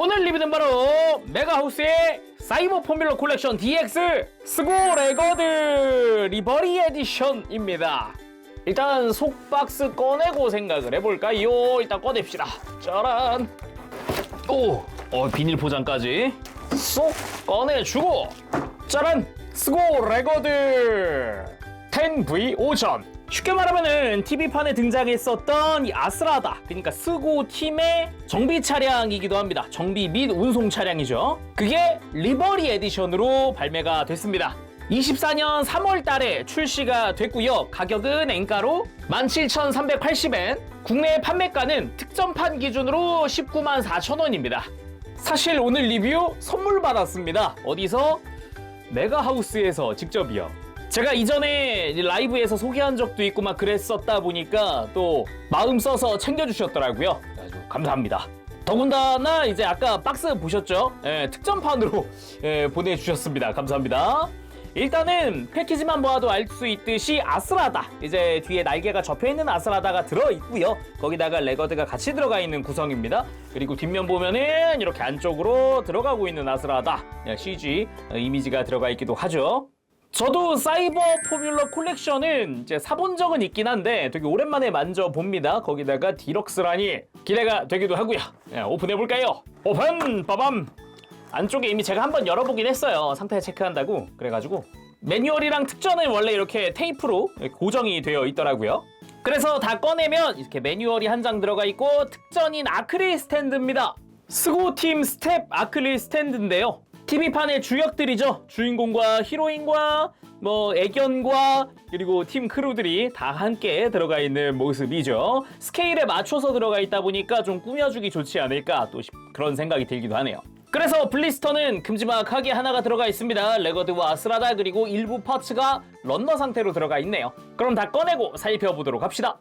오늘 리뷰는 바로 메가하우스의 사이버 포뮬러 콜렉션 DX 스고 레거드 리버리 에디션입니다. 일단 속박스 꺼내고 생각을 해볼까요? 일단 꺼냅시다. 짜란. 오, 비닐 포장까지 쏙 꺼내주고, 짜란. 스고 레거드 10V5000. 쉽게 말하면은 TV판에 등장했었던 이 아스라다, 그러니까 스고 팀의 정비 차량이기도 합니다. 정비 및 운송 차량이죠. 그게 리버리 에디션으로 발매가 됐습니다. 24년 3월 달에 출시가 됐고요. 가격은 엔가로 17,380엔, 국내 판매가는 특전판 기준으로 194,000원입니다. 사실 오늘 리뷰 선물 받았습니다. 어디서? 메가하우스에서 직접이요. 제가 이전에 라이브에서 소개한 적도 있고 막 그랬었다 보니까 또 마음 써서 챙겨주셨더라고요. 아주 감사합니다. 더군다나 이제 아까 박스 보셨죠? 특전판으로 보내주셨습니다. 감사합니다. 일단은 패키지만 보아도 알 수 있듯이 아스라다, 이제 뒤에 날개가 접혀있는 아스라다가 들어있고요. 거기다가 레거드가 같이 들어가 있는 구성입니다. 그리고 뒷면 보면은 이렇게 안쪽으로 들어가고 있는 아스라다 CG 이미지가 들어가 있기도 하죠. 저도 사이버 포뮬러 콜렉션은 이제 사본 적은 있긴 한데 되게 오랜만에 만져봅니다. 거기다가 디럭스라니 기대가 되기도 하고요. 오픈해볼까요? 오픈! 빠밤! 안쪽에 이미 제가 한번 열어보긴 했어요. 상태 체크한다고. 그래가지고 매뉴얼이랑 특전은 원래 이렇게 테이프로 고정이 되어 있더라고요. 그래서 다 꺼내면 이렇게 매뉴얼이 한 장 들어가 있고, 특전인 아크릴 스탠드입니다. 스고팀 스텝 아크릴 스탠드인데요. TV판의 주역들이죠. 주인공과 히로인과 애견과 그리고 팀 크루들이 다 함께 들어가 있는 모습이죠. 스케일에 맞춰서 들어가 있다 보니까 좀 꾸며주기 좋지 않을까 또 그런 생각이 들기도 하네요. 그래서 블리스터는 큼지막하게 하나가 들어가 있습니다. 레거드와 아스라다, 그리고 일부 파츠가 런너 상태로 들어가 있네요. 그럼 다 꺼내고 살펴보도록 합시다.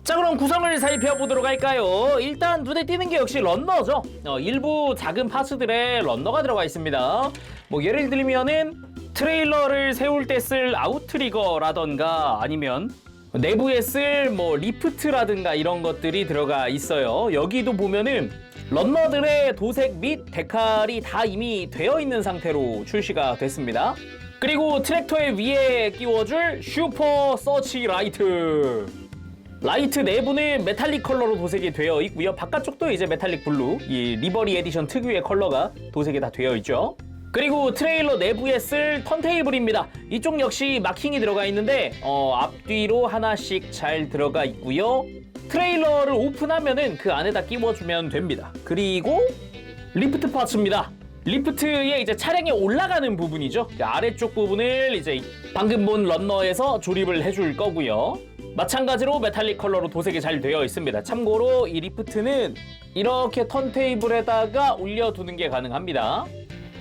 자, 그럼 구성을 살펴보도록 할까요? 일단 눈에 띄는 게 역시 런너죠. 일부 작은 파츠들에 런너가 들어가 있습니다. 예를 들면은 트레일러를 세울 때 쓸 아웃트리거라던가 아니면 내부에 쓸 리프트라든가 이런 것들이 들어가 있어요. 여기도 보면은 런너들의 도색 및 데칼이 다 이미 되어 있는 상태로 출시가 됐습니다. 그리고 트랙터의 위에 끼워줄 슈퍼 서치 라이트. 라이트 내부는 메탈릭 컬러로 도색이 되어 있고요. 바깥쪽도 이제 메탈릭 블루, 이 리버리 에디션 특유의 컬러가 도색이 다 되어 있죠. 그리고 트레일러 내부에 쓸 턴테이블입니다. 이쪽 역시 마킹이 들어가 있는데 앞뒤로 하나씩 잘 들어가 있고요. 트레일러를 오픈하면은 그 안에다 끼워주면 됩니다. 그리고 리프트 파츠입니다. 리프트에 이제 차량에 올라가는 부분이죠. 아래쪽 부분을 이제 방금 본 런너에서 조립을 해줄 거고요. 마찬가지로 메탈릭 컬러로 도색이 잘 되어 있습니다. 참고로 이 리프트는 이렇게 턴테이블에다가 올려두는 게 가능합니다.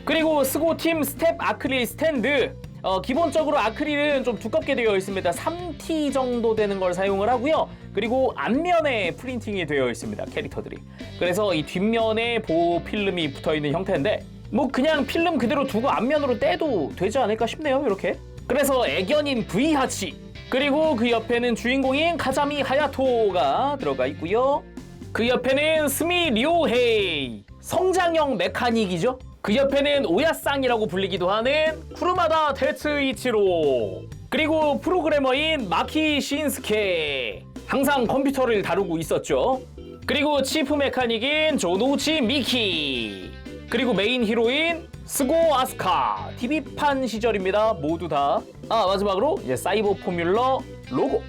그리고 스고팀 스텝 아크릴 스탠드, 기본적으로 아크릴은 좀 두껍게 되어 있습니다. 3T 정도 되는 걸 사용을 하고요. 그리고 앞면에 프린팅이 되어 있습니다. 캐릭터들이. 그래서 이 뒷면에 보호 필름이 붙어있는 형태인데 그냥 필름 그대로 두고 앞면으로 떼도 되지 않을까 싶네요. 이렇게. 그래서 애견인 V하치, 그리고 그 옆에는 주인공인 카자미 하야토가 들어가 있고요. 그 옆에는 스미 료헤이, 성장형 메카닉이죠. 그 옆에는 오야상이라고 불리기도 하는 쿠르마다 테츠이치로, 그리고 프로그래머인 마키 신스케, 항상 컴퓨터를 다루고 있었죠. 그리고 치프 메카닉인 조노우치 미키, 그리고 메인 히로인 스고 아스카. TV판 시절입니다. 모두 다. 마지막으로 이제 사이버 포뮬러 로고.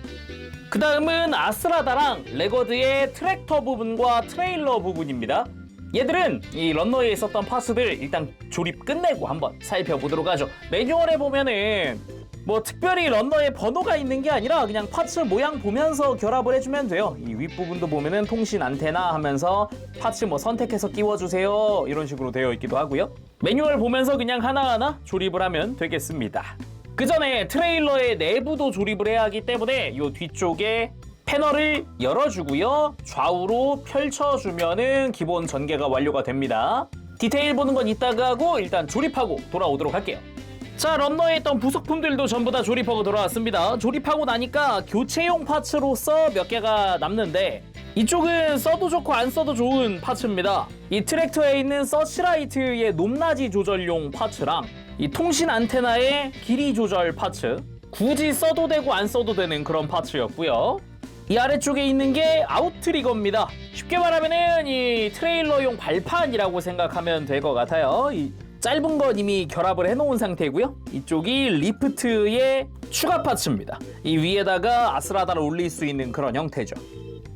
그 다음은 아스라다랑 레거드의 트랙터 부분과 트레일러 부분입니다. 얘들은 이 런너에 있었던 파츠들 일단 조립 끝내고 한번 살펴보도록 하죠. 매뉴얼에 보면은 특별히 런너에 번호가 있는 게 아니라 그냥 파츠 모양 보면서 결합을 해주면 돼요. 이 윗부분도 보면은 통신 안테나 하면서 파츠 선택해서 끼워주세요, 이런 식으로 되어 있기도 하고요. 매뉴얼 보면서 그냥 하나하나 조립을 하면 되겠습니다. 그 전에 트레일러의 내부도 조립을 해야 하기 때문에 이 뒤쪽에 패널을 열어주고요. 좌우로 펼쳐주면은 기본 전개가 완료가 됩니다. 디테일 보는 건 이따가 하고 일단 조립하고 돌아오도록 할게요. 자, 런너에 있던 부속품들도 전부 다 조립하고 돌아왔습니다. 조립하고 나니까 교체용 파츠로서 몇 개가 남는데 이쪽은 써도 좋고 안 써도 좋은 파츠입니다. 이 트랙터에 있는 서치라이트의 높낮이 조절용 파츠랑 이 통신 안테나의 길이 조절 파츠, 굳이 써도 되고 안 써도 되는 그런 파츠였고요. 이 아래쪽에 있는 게 아웃트리거입니다. 쉽게 말하면은 이 트레일러용 발판이라고 생각하면 될 것 같아요. 이 짧은 건 이미 결합을 해놓은 상태고요. 이쪽이 리프트의 추가 파츠입니다. 이 위에다가 아스라다를 올릴 수 있는 그런 형태죠.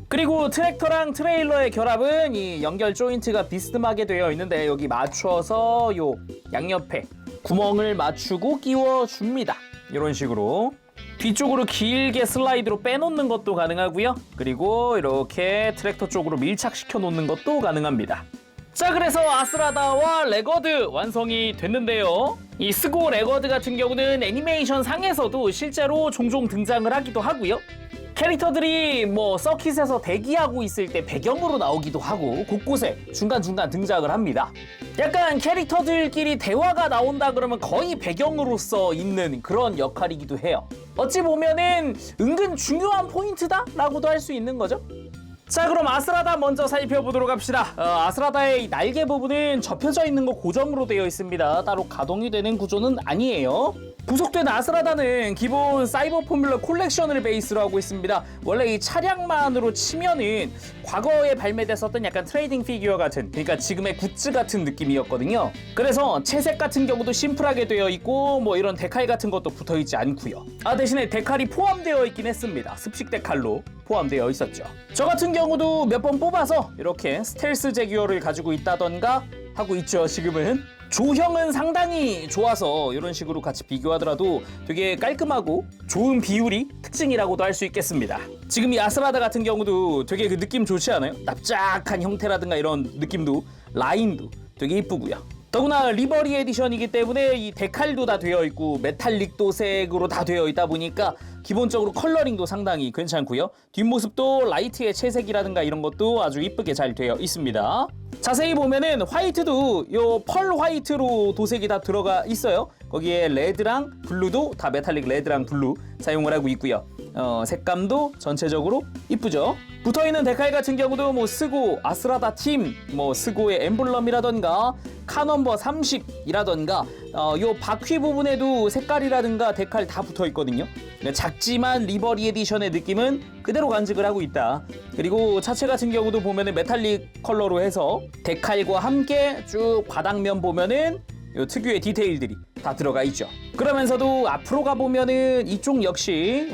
그리고 트랙터랑 트레일러의 결합은 이 연결 조인트가 비스듬하게 되어 있는데 여기 맞춰서 요 양옆에 구멍을 맞추고 끼워줍니다. 이런 식으로 뒤쪽으로 길게 슬라이드로 빼놓는 것도 가능하고요. 그리고 이렇게 트랙터 쪽으로 밀착시켜 놓는 것도 가능합니다. 자, 그래서 아스라다와 레거드 완성이 됐는데요. 이 스고 레거드 같은 경우는 애니메이션 상에서도 실제로 종종 등장을 하기도 하고요. 캐릭터들이 뭐 서킷에서 대기하고 있을 때 배경으로 나오기도 하고 곳곳에 중간중간 등장을 합니다. 약간 캐릭터들끼리 대화가 나온다 그러면 거의 배경으로서 있는 그런 역할이기도 해요. 어찌 보면은 은근 중요한 포인트다? 라고도 할 수 있는 거죠. 자, 그럼 아스라다 먼저 살펴보도록 합시다. 아스라다의 이 날개 부분은 접혀져 있는 거 고정으로 되어 있습니다. 따로 가동이 되는 구조는 아니에요. 부속된 아스라다는 기본 사이버 포뮬러 콜렉션을 베이스로 하고 있습니다. 원래 이 차량만으로 치면은 과거에 발매됐었던 약간 트레이딩 피규어 같은, 그러니까 지금의 굿즈 같은 느낌이었거든요. 그래서 채색 같은 경우도 심플하게 되어 있고 뭐 이런 데칼 같은 것도 붙어 있지 않고요. 대신에 데칼이 포함되어 있긴 했습니다. 습식 데칼로 포함되어 있었죠. 저 같은 경우도 몇 번 뽑아서 이렇게 스텔스 제규어를 가지고 있다던가 하고 있죠. 지금은 조형은 상당히 좋아서 이런 식으로 같이 비교하더라도 되게 깔끔하고 좋은 비율이 특징이라고도 할 수 있겠습니다. 지금 이 아스라다 같은 경우도 되게 그 느낌 좋지 않아요? 납작한 형태라든가 이런 느낌도, 라인도 되게 이쁘고요. 더구나 리버리 에디션이기 때문에 이 데칼도 다 되어 있고 메탈릭 도색으로 다 되어 있다 보니까 기본적으로 컬러링도 상당히 괜찮고요. 뒷모습도 라이트의 채색이라든가 이런 것도 아주 이쁘게 잘 되어 있습니다. 자세히 보면은 화이트도 요 펄 화이트로 도색이 다 들어가 있어요. 거기에 레드랑 블루도 다 메탈릭 레드랑 블루 사용을 하고 있고요. 색감도 전체적으로 이쁘죠. 붙어있는 데칼 같은 경우도 뭐 스고 아스라다 팀, 뭐 스고의 엠블럼이라던가 카넘버 30이라던가 요 바퀴 부분에도 색깔이라든가 데칼 다 붙어있거든요. 작지만 리버리 에디션의 느낌은 그대로 간직을 하고 있다. 그리고 차체 같은 경우도 보면은 메탈릭 컬러로 해서 데칼과 함께 쭉 바닥면 보면은 요 특유의 디테일들이 다 들어가 있죠. 그러면서도 앞으로 가보면은 이쪽 역시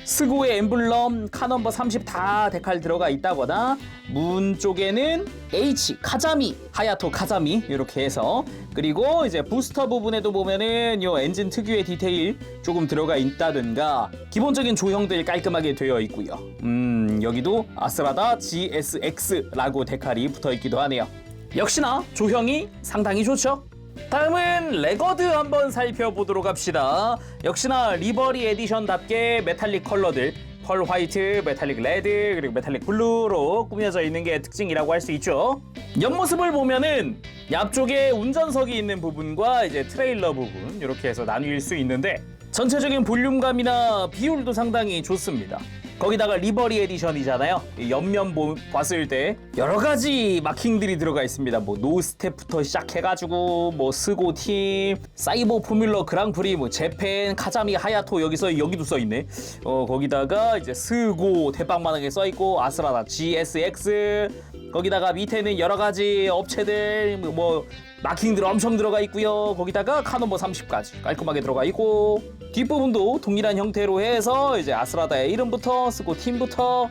스고의 엠블럼 카넘버 30 다 데칼 들어가 있다거나 문 쪽에는 H 카자미 하야토 카자미 이렇게 해서, 그리고 이제 부스터 부분에도 보면은 요 엔진 특유의 디테일 조금 들어가 있다든가 기본적인 조형들 깔끔하게 되어 있고요. 여기도 아스라다 GSX라고 데칼이 붙어 있기도 하네요. 역시나 조형이 상당히 좋죠. 다음은 레거드 한번 살펴보도록 합시다. 역시나 리버리 에디션답게 메탈릭 컬러들 펄 화이트, 메탈릭 레드, 그리고 메탈릭 블루로 꾸며져 있는 게 특징이라고 할 수 있죠. 옆모습을 보면은 앞쪽에 운전석이 있는 부분과 이제 트레일러 부분 이렇게 해서 나뉠 수 있는데 전체적인 볼륨감이나 비율도 상당히 좋습니다. 거기다가 리버리 에디션이잖아요. 옆면 봤을 때 여러 가지 마킹들이 들어가 있습니다. 뭐 노스텝부터 시작해가지고 뭐 스고 팀, 사이버 포뮬러 그랑프리, 뭐 재팬, 카자미, 하야토 여기도 써 있네. 거기다가 이제 스고 대빵만하게 써 있고 아스라다 GSX, 거기다가 밑에는 여러 가지 업체들 뭐 마킹들 엄청 들어가 있고요. 거기다가 카넘버 30까지 깔끔하게 들어가 있고 뒷부분도 동일한 형태로 해서 이제 아스라다의 이름부터 스고 팀부터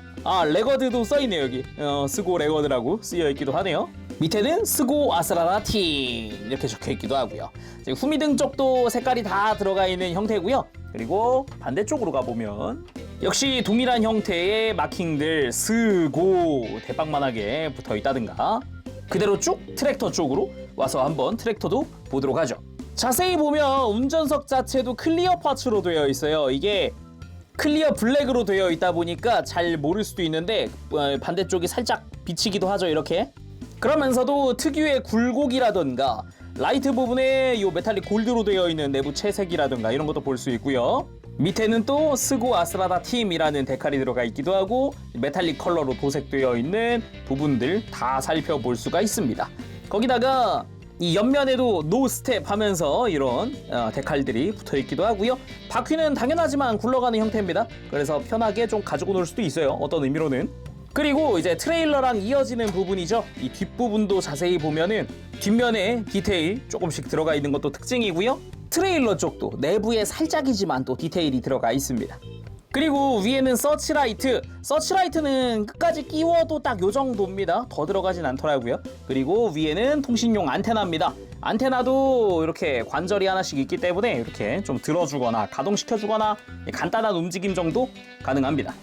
레거드도 써있네요. 여기 스고 레거드라고 쓰여있기도 하네요. 밑에는 스고 아스라다 팀 이렇게 적혀있기도 하고요. 이제 후미등 쪽도 색깔이 다 들어가 있는 형태고요. 그리고 반대쪽으로 가보면 역시 동일한 형태의 마킹들 스고 대빵만하게 붙어있다든가 그대로 쭉 트랙터 쪽으로 와서 한번 트랙터도 보도록 하죠. 자세히 보면 운전석 자체도 클리어 파츠로 되어 있어요. 이게 클리어 블랙으로 되어 있다 보니까 잘 모를 수도 있는데 반대쪽이 살짝 비치기도 하죠. 이렇게. 그러면서도 특유의 굴곡이라던가 라이트 부분에 이 메탈릭 골드로 되어 있는 내부 채색이라든가 이런 것도 볼 수 있고요. 밑에는 또 스고 아스라다 팀이라는 데칼이 들어가 있기도 하고 메탈릭 컬러로 도색되어 있는 부분들 다 살펴볼 수가 있습니다. 거기다가 이 옆면에도 노 스텝 하면서 이런 데칼들이 붙어 있기도 하고요. 바퀴는 당연하지만 굴러가는 형태입니다. 그래서 편하게 좀 가지고 놀 수도 있어요. 어떤 의미로는. 그리고 이제 트레일러랑 이어지는 부분이죠. 이 뒷부분도 자세히 보면은 뒷면에 디테일 조금씩 들어가 있는 것도 특징이고요. 트레일러 쪽도 내부에 살짝이지만 또 디테일이 들어가 있습니다. 그리고 위에는 서치라이트는 끝까지 끼워도 딱 요 정도입니다. 더 들어가진 않더라고요. 그리고 위에는 통신용 안테나입니다. 안테나도 이렇게 관절이 하나씩 있기 때문에 이렇게 좀 들어주거나 가동시켜주거나 간단한 움직임 정도 가능합니다.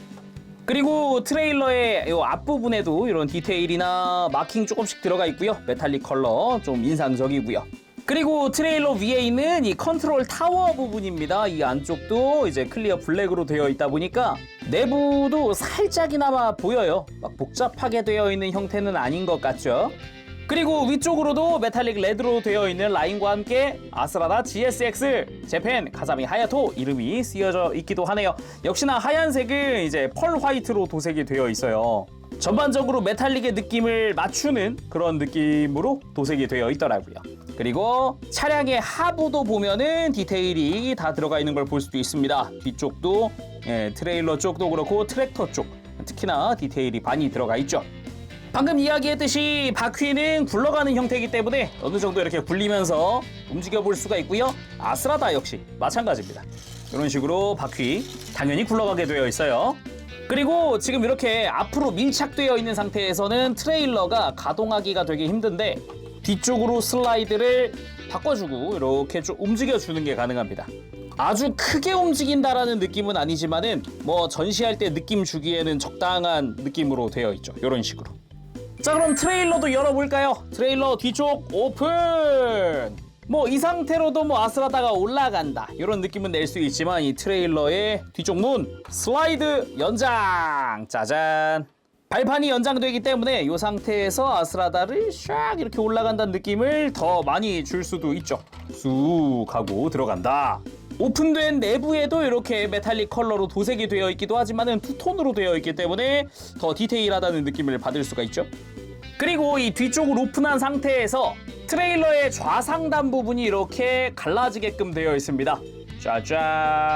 그리고 트레일러의 이 앞부분에도 이런 디테일이나 마킹 조금씩 들어가 있고요. 메탈릭 컬러 좀 인상적이고요. 그리고 트레일러 위에 있는 이 컨트롤 타워 부분입니다. 이 안쪽도 이제 클리어 블랙으로 되어 있다 보니까 내부도 살짝이나마 보여요. 막 복잡하게 되어 있는 형태는 아닌 것 같죠? 그리고 위쪽으로도 메탈릭 레드로 되어 있는 라인과 함께 아스라다 GSX 재팬 가자미 하야토 이름이 쓰여져 있기도 하네요. 역시나 하얀색은 이제 펄 화이트로 도색이 되어 있어요. 전반적으로 메탈릭의 느낌을 맞추는 그런 느낌으로 도색이 되어 있더라고요. 그리고 차량의 하부도 보면은 디테일이 다 들어가 있는 걸 볼 수도 있습니다. 뒤쪽도 트레일러 쪽도 그렇고 트랙터 쪽 특히나 디테일이 많이 들어가 있죠. 방금 이야기했듯이 바퀴는 굴러가는 형태이기 때문에 어느 정도 이렇게 굴리면서 움직여 볼 수가 있고요. 아스라다 역시 마찬가지입니다. 이런 식으로 바퀴 당연히 굴러가게 되어 있어요. 그리고 지금 이렇게 앞으로 밀착되어 있는 상태에서는 트레일러가 가동하기가 되게 힘든데 뒤쪽으로 슬라이드를 바꿔주고 이렇게 좀 움직여주는 게 가능합니다. 아주 크게 움직인다라는 느낌은 아니지만은 뭐 전시할 때 느낌 주기에는 적당한 느낌으로 되어 있죠. 이런 식으로. 자, 그럼 트레일러도 열어볼까요? 트레일러 뒤쪽 오픈! 뭐 이 상태로도 뭐 아스라다가 올라간다 이런 느낌은 낼 수 있지만 이 트레일러의 뒤쪽 문 슬라이드 연장! 짜잔! 발판이 연장되기 때문에 이 상태에서 아스라다를 샥 이렇게 올라간다는 느낌을 더 많이 줄 수도 있죠. 쑥 하고 들어간다. 오픈된 내부에도 이렇게 메탈릭 컬러로 도색이 되어 있기도 하지만은 투톤으로 되어 있기 때문에 더 디테일하다는 느낌을 받을 수가 있죠. 그리고 이 뒤쪽을 오픈한 상태에서 트레일러의 좌상단 부분이 이렇게 갈라지게끔 되어 있습니다.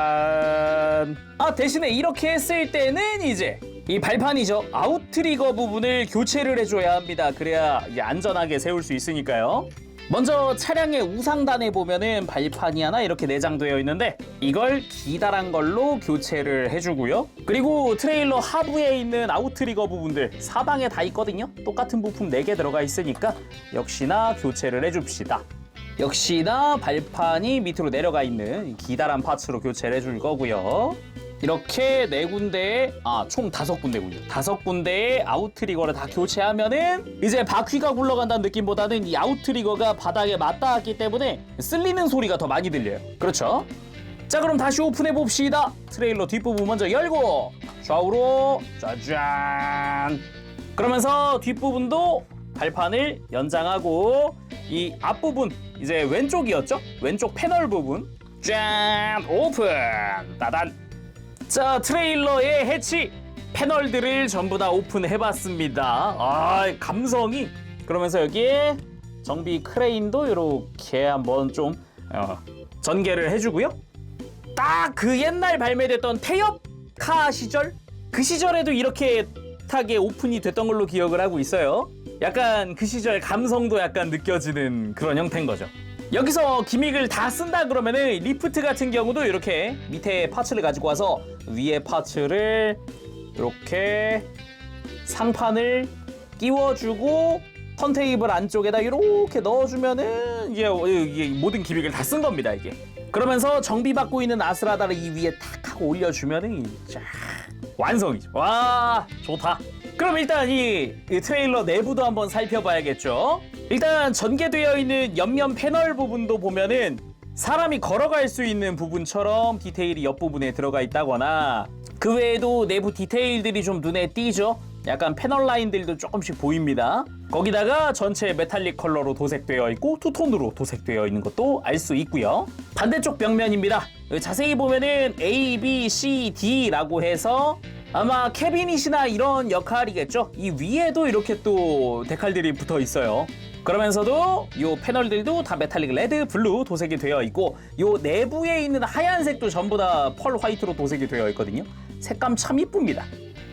짜잔! 대신에 이렇게 했을 때는 이제 이 발판이죠. 아웃트리거 부분을 교체를 해줘야 합니다. 그래야 안전하게 세울 수 있으니까요. 먼저 차량의 우상단에 보면은 발판이 하나 이렇게 내장되어 있는데 이걸 기다란 걸로 교체를 해주고요. 그리고 트레일러 하부에 있는 아웃트리거 부분들 사방에 다 있거든요. 똑같은 부품 4개 들어가 있으니까 역시나 교체를 해줍시다. 역시나 발판이 밑으로 내려가 있는 기다란 파츠로 교체를 해줄 거고요. 이렇게 4군데에 총 5군데군요. 5군데의 아웃트리거를 다 교체하면은 이제 바퀴가 굴러간다는 느낌보다는 이 아웃트리거가 바닥에 맞닿았기 때문에 쓸리는 소리가 더 많이 들려요. 그렇죠? 자, 그럼 다시 오픈해 봅시다. 트레일러 뒷부분 먼저 열고 좌우로 짜잔. 그러면서 뒷부분도 발판을 연장하고 이 앞부분 이제 왼쪽이었죠? 왼쪽 패널 부분 짠 오픈 따단. 자, 트레일러의 해치 패널들을 전부 다 오픈해봤습니다. 감성이. 그러면서 여기에 정비 크레인도 이렇게 한번 좀 전개를 해주고요. 딱 그 옛날 발매됐던 태엽카 시절? 그 시절에도 이렇게 타게 오픈이 됐던 걸로 기억을 하고 있어요. 약간 그 시절 감성도 약간 느껴지는 그런 형태인 거죠. 여기서 기믹을 다 쓴다 그러면은 리프트 같은 경우도 이렇게 밑에 파츠를 가지고 와서 위에 파츠를 이렇게 상판을 끼워주고 턴테이블 안쪽에다 이렇게 넣어주면은 이게 모든 기믹을 다 쓴 겁니다. 이게 그러면서 정비받고 있는 아스라다를 이 위에 탁 하고 올려주면은 쫙 완성이죠. 와, 좋다. 그럼 일단 이 트레일러 내부도 한번 살펴봐야겠죠. 일단 전개되어 있는 옆면 패널 부분도 보면은 사람이 걸어갈 수 있는 부분처럼 디테일이 옆부분에 들어가 있다거나 그 외에도 내부 디테일들이 좀 눈에 띄죠. 약간 패널 라인들도 조금씩 보입니다. 거기다가 전체 메탈릭 컬러로 도색되어 있고 투톤으로 도색되어 있는 것도 알 수 있고요. 반대쪽 벽면입니다. 자세히 보면은 A, B, C, D라고 해서 아마 캐비닛이나 이런 역할이겠죠. 이 위에도 이렇게 또 데칼들이 붙어 있어요. 그러면서도 이 패널들도 다 메탈릭 레드, 블루 도색이 되어 있고 이 내부에 있는 하얀색도 전부 다 펄 화이트로 도색이 되어 있거든요. 색감 참 이쁩니다.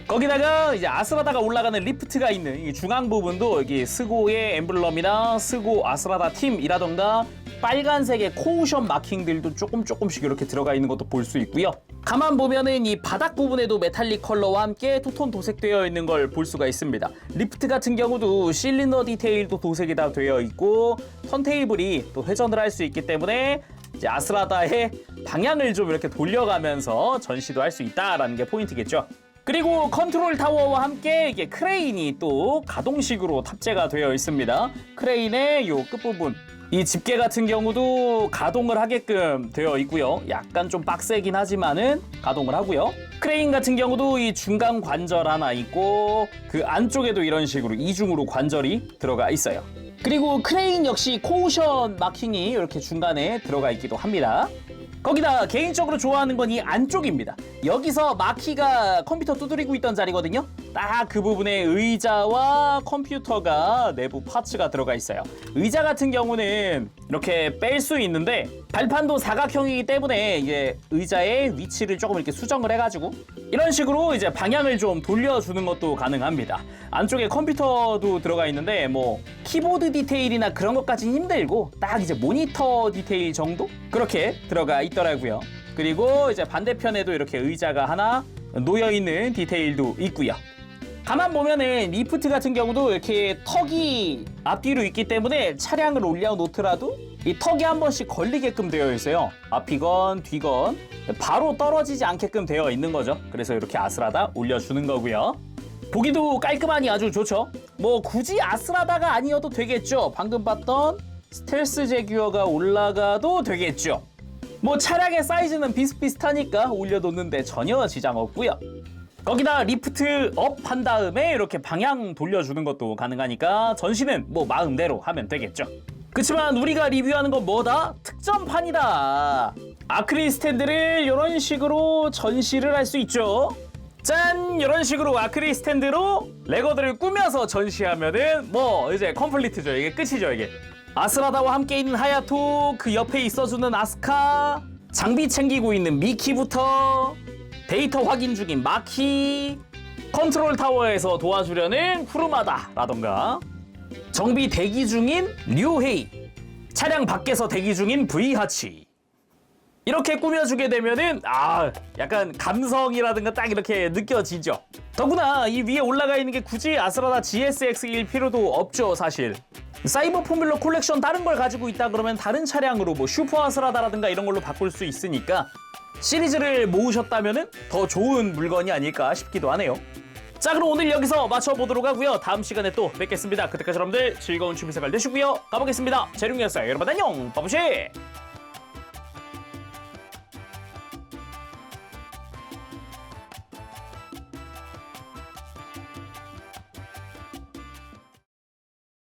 거기다가 이제 아스라다가 올라가는 리프트가 있는 이 중앙 부분도 여기 스고의 엠블럼이나 스고 아스라다 팀이라던가 빨간색의 코우션 마킹들도 조금씩 이렇게 들어가 있는 것도 볼 수 있고요. 가만 보면은 이 바닥 부분에도 메탈릭 컬러와 함께 투톤 도색되어 있는 걸 볼 수가 있습니다. 리프트 같은 경우도 실린더 디테일도 도색이 다 되어 있고 턴테이블이 또 회전을 할 수 있기 때문에 이제 아스라다의 방향을 좀 이렇게 돌려가면서 전시도 할 수 있다라는 게 포인트겠죠. 그리고 컨트롤 타워와 함께 이게 크레인이 또 가동식으로 탑재가 되어 있습니다. 크레인의 요 끝부분 이 집게 같은 경우도 가동을 하게끔 되어 있고요. 약간 좀 빡세긴 하지만은 가동을 하고요. 크레인 같은 경우도 이 중간 관절 하나 있고 그 안쪽에도 이런 식으로 이중으로 관절이 들어가 있어요. 그리고 크레인 역시 코우션 마킹이 이렇게 중간에 들어가 있기도 합니다. 거기다 개인적으로 좋아하는 건 이 안쪽입니다. 여기서 마키가 컴퓨터 두드리고 있던 자리거든요. 딱 그 부분에 의자와 컴퓨터가 내부 파츠가 들어가 있어요. 의자 같은 경우는 이렇게 뺄 수 있는데 발판도 사각형이기 때문에 이게 의자의 위치를 조금 이렇게 수정을 해가지고 이런 식으로 이제 방향을 좀 돌려주는 것도 가능합니다. 안쪽에 컴퓨터도 들어가 있는데 뭐 키보드 디테일이나 그런 것까지는 힘들고 딱 이제 모니터 디테일 정도 그렇게 들어가 있더라고요. 그리고 이제 반대편에도 이렇게 의자가 하나 놓여 있는 디테일도 있고요. 가만 보면은 리프트 같은 경우도 이렇게 턱이 앞뒤로 있기 때문에 차량을 올려놓더라도 이 턱이 한 번씩 걸리게끔 되어 있어요. 앞이건 뒤건 바로 떨어지지 않게끔 되어 있는 거죠. 그래서 이렇게 아스라다 올려주는 거고요. 보기도 깔끔하니 아주 좋죠. 뭐 굳이 아스라다가 아니어도 되겠죠. 방금 봤던 스텔스 제규어가 올라가도 되겠죠. 뭐 차량의 사이즈는 비슷비슷하니까 올려놓는데 전혀 지장 없고요. 거기다 리프트 업 한 다음에 이렇게 방향 돌려주는 것도 가능하니까 전시는 뭐 마음대로 하면 되겠죠. 그치만 우리가 리뷰하는 건 뭐다? 특전판이다. 아크릴 스탠드를 이런 식으로 전시를 할 수 있죠. 짠! 이런 식으로 아크릴 스탠드로 레거들을 꾸며서 전시하면은 뭐 이제 컴플리트죠. 이게 끝이죠. 이게 아스라다와 함께 있는 하야토, 그 옆에 있어주는 아스카, 장비 챙기고 있는 미키부터 데이터 확인 중인 마키, 컨트롤 타워에서 도와주려는 쿠르마다라던가 정비 대기 중인 류헤이, 차량 밖에서 대기 중인 브이하치 이렇게 꾸며주게 되면은 약간 감성이라든가 딱 이렇게 느껴지죠. 더구나 이 위에 올라가 있는 게 굳이 아스라다 GSX일 필요도 없죠. 사실 사이버 포뮬러 콜렉션 다른 걸 가지고 있다 그러면 다른 차량으로 뭐 슈퍼 아스라다라든가 이런 걸로 바꿀 수 있으니까 시리즈를 모으셨다면은 더 좋은 물건이 아닐까 싶기도 하네요. 자, 그럼 오늘 여기서 마쳐보도록 하고요. 다음 시간에 또 뵙겠습니다. 그때까지 여러분들 즐거운 취미생활 되시고요. 가보겠습니다. 재룡이었어요. 여러분 안녕. 바보시.